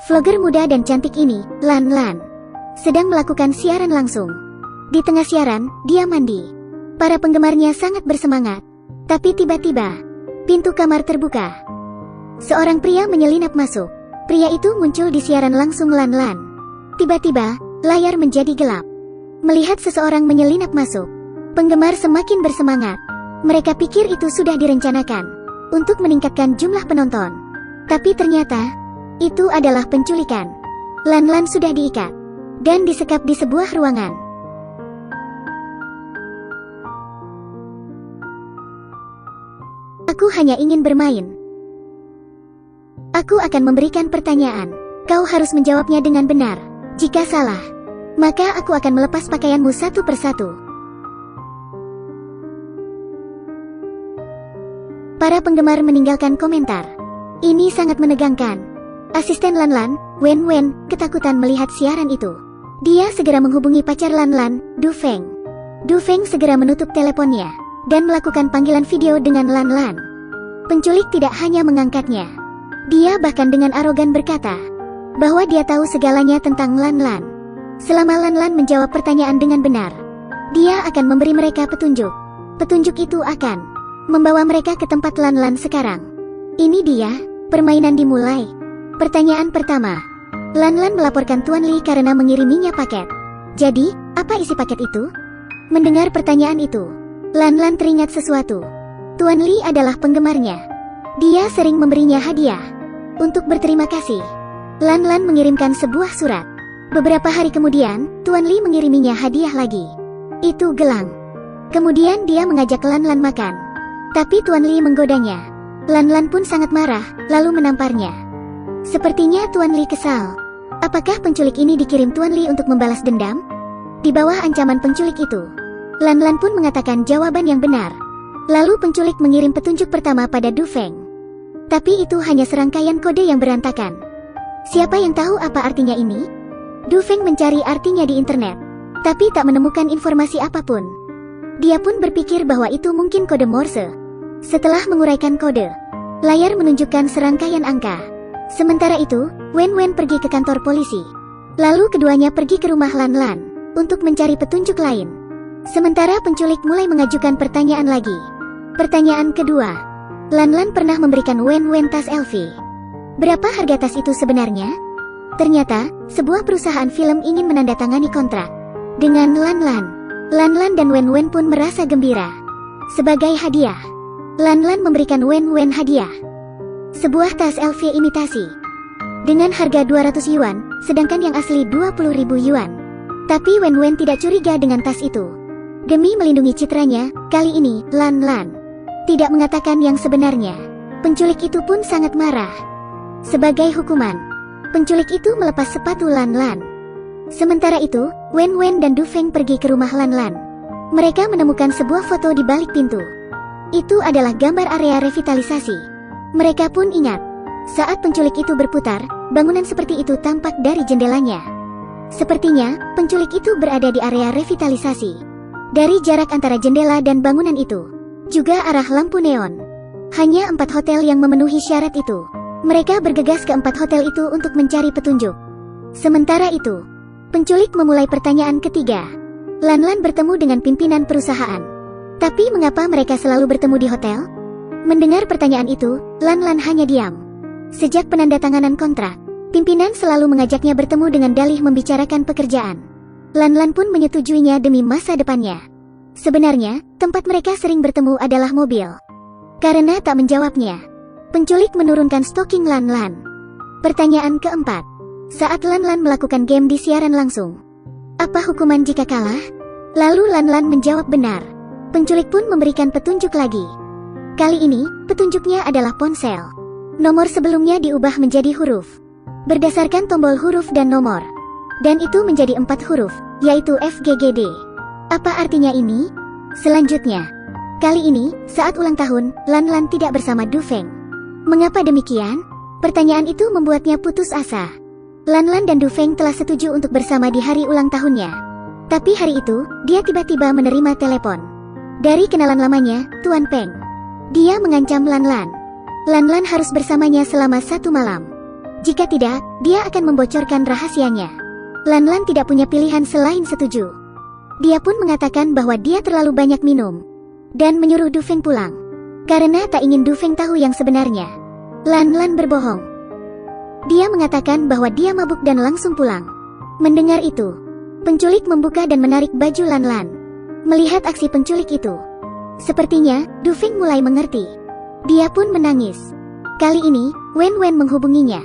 Vlogger muda dan cantik ini, Lan Lan, sedang melakukan siaran langsung. Di tengah siaran, dia mandi. Para penggemarnya sangat bersemangat. Tapi tiba-tiba, pintu kamar terbuka. Seorang pria menyelinap masuk. Pria itu muncul di siaran langsung Lan Lan. Tiba-tiba, layar menjadi gelap. Melihat seseorang menyelinap masuk, penggemar semakin bersemangat. Mereka pikir itu sudah direncanakan untuk meningkatkan jumlah penonton. Tapi ternyata, itu adalah penculikan. Lan Lan sudah diikat dan disekap di sebuah ruangan. Aku hanya ingin bermain. Aku akan memberikan pertanyaan. Kau harus menjawabnya dengan benar. Jika salah, maka aku akan melepas pakaianmu satu persatu. Para penggemar meninggalkan komentar. Ini sangat menegangkan. Asisten Lan Lan, Wen Wen, ketakutan melihat siaran itu. Dia segera menghubungi pacar Lan Lan, Du Feng. Du Feng segera menutup teleponnya dan melakukan panggilan video dengan Lan Lan. Penculik tidak hanya mengangkatnya. Dia bahkan dengan arogan berkata bahwa dia tahu segalanya tentang Lan Lan. Selama Lan Lan menjawab pertanyaan dengan benar, dia akan memberi mereka petunjuk. Petunjuk itu akan membawa mereka ke tempat Lan Lan sekarang. Ini dia, permainan dimulai. Pertanyaan pertama. Lan Lan melaporkan Tuan Li karena mengiriminya paket. Jadi, apa isi paket itu? Mendengar pertanyaan itu, Lan Lan teringat sesuatu. Tuan Li adalah penggemarnya. Dia sering memberinya hadiah. Untuk berterima kasih, Lan Lan mengirimkan sebuah surat. Beberapa hari kemudian, Tuan Li mengiriminya hadiah lagi. Itu gelang. Kemudian dia mengajak Lan Lan makan. Tapi Tuan Li menggodanya. Lan Lan pun sangat marah, lalu menamparnya. Sepertinya Tuan Li kesal. Apakah penculik ini dikirim Tuan Li untuk membalas dendam? Di bawah ancaman penculik itu, Lan Lan pun mengatakan jawaban yang benar. Lalu penculik mengirim petunjuk pertama pada Du Feng. Tapi itu hanya serangkaian kode yang berantakan. Siapa yang tahu apa artinya ini? Du Feng mencari artinya di internet, tapi tak menemukan informasi apapun. Dia pun berpikir bahwa itu mungkin kode Morse. Setelah menguraikan kode, layar menunjukkan serangkaian angka. Sementara itu, Wen Wen pergi ke kantor polisi. Lalu keduanya pergi ke rumah Lan Lan untuk mencari petunjuk lain. Sementara penculik mulai mengajukan pertanyaan lagi. Pertanyaan kedua. Lan Lan pernah memberikan Wen Wen tas LV. Berapa harga tas itu sebenarnya? Ternyata, sebuah perusahaan film ingin menandatangani kontrak dengan Lan Lan. Lan Lan dan Wen Wen pun merasa gembira. Sebagai hadiah, Lan Lan memberikan Wen Wen hadiah sebuah tas LV imitasi dengan harga 200 yuan, sedangkan yang asli 20.000 yuan. Tapi Wen Wen tidak curiga dengan tas itu. Demi melindungi citranya, kali ini Lan Lan tidak mengatakan yang sebenarnya. Penculik itu pun sangat marah. Sebagai hukuman, penculik itu melepas sepatu Lan Lan. Sementara itu, Wen Wen dan Du Feng pergi ke rumah Lan Lan. Mereka menemukan sebuah foto di balik pintu. Itu adalah gambar area revitalisasi. Mereka pun ingat, saat penculik itu berputar, bangunan seperti itu tampak dari jendelanya. Sepertinya, penculik itu berada di area revitalisasi. Dari jarak antara jendela dan bangunan itu, juga arah lampu neon. Hanya 4 hotel yang memenuhi syarat itu. Mereka bergegas ke 4 hotel itu untuk mencari petunjuk. Sementara itu, penculik memulai pertanyaan ketiga. Lan Lan bertemu dengan pimpinan perusahaan. Tapi mengapa mereka selalu bertemu di hotel? Mendengar pertanyaan itu, Lan Lan hanya diam. Sejak penandatanganan kontrak, pimpinan selalu mengajaknya bertemu dengan dalih membicarakan pekerjaan. Lan Lan pun menyetujuinya demi masa depannya. Sebenarnya, tempat mereka sering bertemu adalah mobil. Karena tak menjawabnya, penculik menurunkan stoking Lan Lan. Pertanyaan keempat. Saat Lan Lan melakukan game di siaran langsung, apa hukuman jika kalah? Lalu Lan Lan menjawab benar. Penculik pun memberikan petunjuk lagi. Kali ini, petunjuknya adalah ponsel. Nomor sebelumnya diubah menjadi huruf berdasarkan tombol huruf dan nomor. Dan itu menjadi 4 huruf, yaitu FGGD. Apa artinya ini? Selanjutnya, kali ini, saat ulang tahun, Lan Lan tidak bersama Du Feng. Mengapa demikian? Pertanyaan itu membuatnya putus asa. Lan Lan dan Du Feng telah setuju untuk bersama di hari ulang tahunnya. Tapi hari itu, dia tiba-tiba menerima telepon dari kenalan lamanya, Tuan Peng. Dia mengancam Lan Lan. Lan Lan harus bersamanya selama 1 malam. Jika tidak, dia akan membocorkan rahasianya. Lan Lan tidak punya pilihan selain setuju. Dia pun mengatakan bahwa dia terlalu banyak minum dan menyuruh Du Feng pulang karena tak ingin Du Feng tahu yang sebenarnya. Lan Lan berbohong. Dia mengatakan bahwa dia mabuk dan langsung pulang. Mendengar itu, penculik membuka dan menarik baju Lan Lan. Melihat aksi penculik itu, sepertinya Du Feng mulai mengerti. Dia pun menangis. Kali ini, Wen Wen menghubunginya.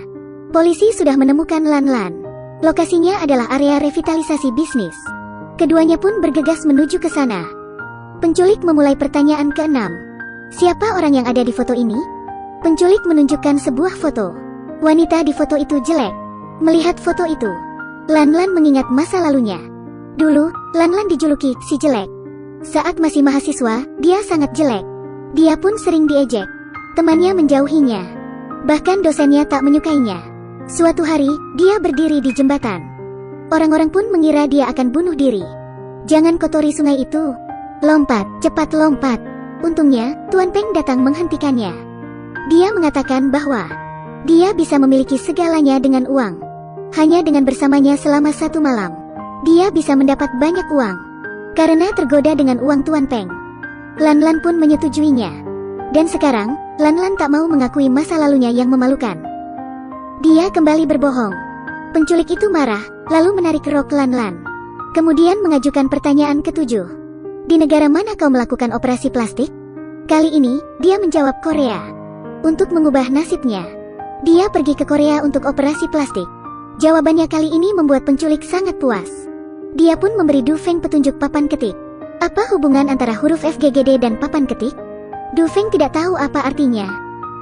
Polisi sudah menemukan Lan Lan. Lokasinya adalah area revitalisasi bisnis. Keduanya pun bergegas menuju ke sana. Penculik memulai pertanyaan ke-6. Siapa orang yang ada di foto ini? Penculik menunjukkan sebuah foto. Wanita di foto itu jelek. Melihat foto itu, Lan Lan mengingat masa lalunya. Dulu, Lan Lan dijuluki si jelek. Saat masih mahasiswa, dia sangat jelek. Dia pun sering diejek. Temannya menjauhinya. Bahkan dosennya tak menyukainya. Suatu hari, dia berdiri di jembatan. Orang-orang pun mengira dia akan bunuh diri. Jangan kotori sungai itu. Lompat, cepat lompat. Untungnya, Tuan Peng datang menghentikannya. Dia mengatakan bahwa dia bisa memiliki segalanya dengan uang. Hanya dengan bersamanya selama 1 malam, dia bisa mendapat banyak uang. Karena tergoda dengan uang Tuan Peng, Lan Lan pun menyetujuinya. Dan sekarang, Lan Lan tak mau mengakui masa lalunya yang memalukan. Dia kembali berbohong. Penculik itu marah, lalu menarik rok Lan Lan. Kemudian mengajukan pertanyaan ke-7. Di negara mana kau melakukan operasi plastik? Kali ini, dia menjawab Korea. Untuk mengubah nasibnya, dia pergi ke Korea untuk operasi plastik. Jawabannya kali ini membuat penculik sangat puas. Dia pun memberi Du Feng petunjuk papan ketik. Apa hubungan antara huruf FGGD dan papan ketik? Du Feng tidak tahu apa artinya.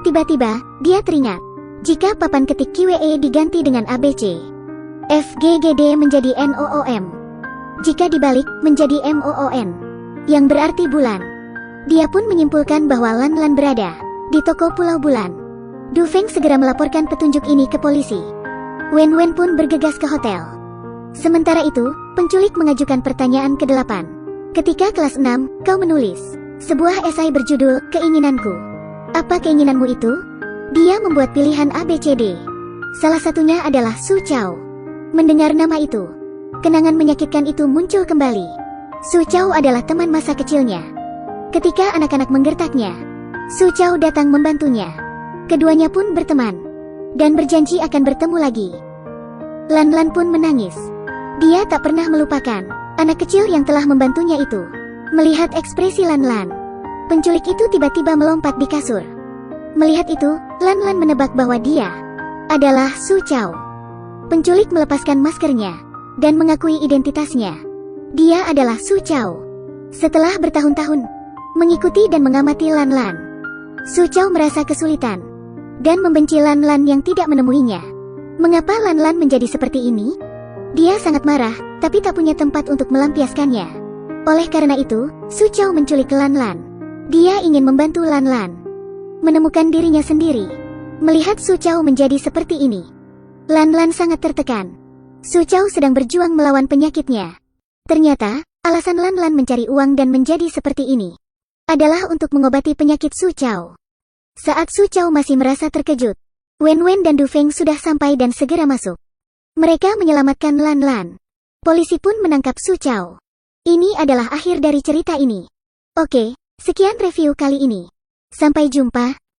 Tiba-tiba, dia teringat. Jika papan ketik QWE diganti dengan ABC, FGGD menjadi NOOM. Jika dibalik, menjadi MOON, yang berarti bulan. Dia pun menyimpulkan bahwa Lan Lan berada di toko Pulau Bulan. Du Feng segera melaporkan petunjuk ini ke polisi. Wen Wen pun bergegas ke hotel. Sementara itu, penculik mengajukan pertanyaan ke-8. Ketika kelas 6, kau menulis sebuah esai berjudul Keinginanku. Apa keinginanmu itu? Dia membuat pilihan ABCD. Salah satunya adalah Su Chao. Mendengar nama itu, kenangan menyakitkan itu muncul kembali. Su Chao adalah teman masa kecilnya. Ketika anak-anak menggertaknya, Su Chao datang membantunya. Keduanya pun berteman dan berjanji akan bertemu lagi. Lan Lan pun menangis. Dia tak pernah melupakan anak kecil yang telah membantunya itu. Melihat ekspresi Lan Lan, penculik itu tiba-tiba melompat di kasur. Melihat itu, Lan Lan menebak bahwa dia adalah Su Chao. Penculik melepaskan maskernya dan mengakui identitasnya. Dia adalah Su Chao. Setelah bertahun-tahun mengikuti dan mengamati Lan Lan, Su Chao merasa kesulitan dan membenci Lan Lan yang tidak menemuinya. Mengapa Lan Lan menjadi seperti ini? Dia sangat marah, tapi tak punya tempat untuk melampiaskannya. Oleh karena itu, Su Chao menculik Lan Lan. Dia ingin membantu Lan Lan menemukan dirinya sendiri. Melihat Su Chao menjadi seperti ini, Lan Lan sangat tertekan. Su Chao sedang berjuang melawan penyakitnya. Ternyata, alasan Lan Lan mencari uang dan menjadi seperti ini adalah untuk mengobati penyakit Su Chao. Saat Su Chao masih merasa terkejut, Wen Wen dan Du Feng sudah sampai dan segera masuk. Mereka menyelamatkan Lan Lan. Polisi pun menangkap Su Chao. Ini adalah akhir dari cerita ini. Oke, sekian review kali ini. Sampai jumpa.